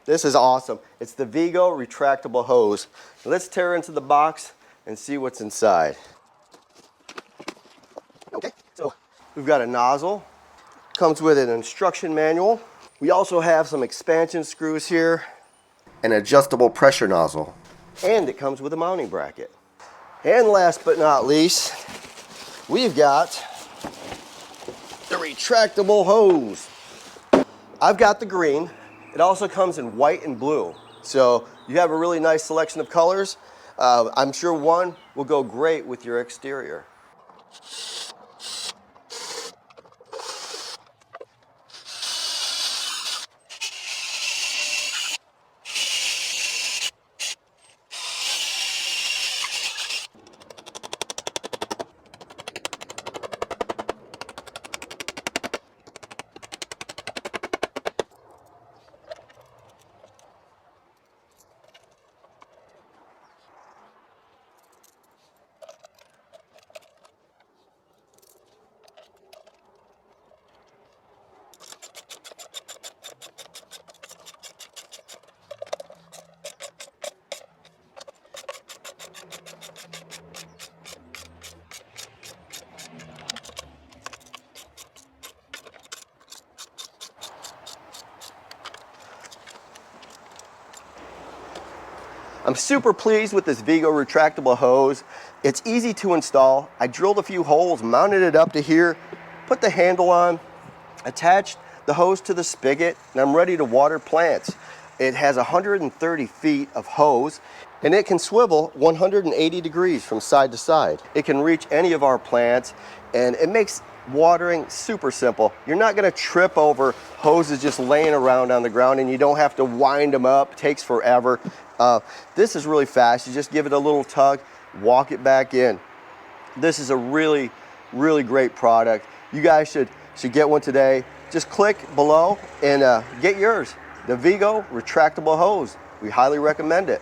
This is awesome. It's the Vego Retractable Hose. Let's tear into the box and see what's inside. Okay, so we've got a nozzle. Comes with an instruction manual. We also have some expansion screws here, an adjustable pressure nozzle, and it comes with a mounting bracket. And last but not least, we've got the retractable hose. I've got the green. It also comes in white and blue. So you have a really nice selection of colors. I'm sure one will go great with your exterior. I'm super pleased with this Vego retractable hose. It's easy to install. I drilled a few holes, mounted it up to here, put the handle on, attached the hose to the spigot, and I'm ready to water plants. It has 130 feet of hose, and it can swivel 180 degrees from side to side. It can reach any of our plants, and it makes watering super simple. You're not gonna trip over hoses just laying around on the ground, and you don't have to wind them up. It takes forever. This is really fast. You just give it a little tug, walk it back in. This is a really, really great product. You guys should get one today. Just click below and get yours. The Vego retractable hose. We highly recommend it.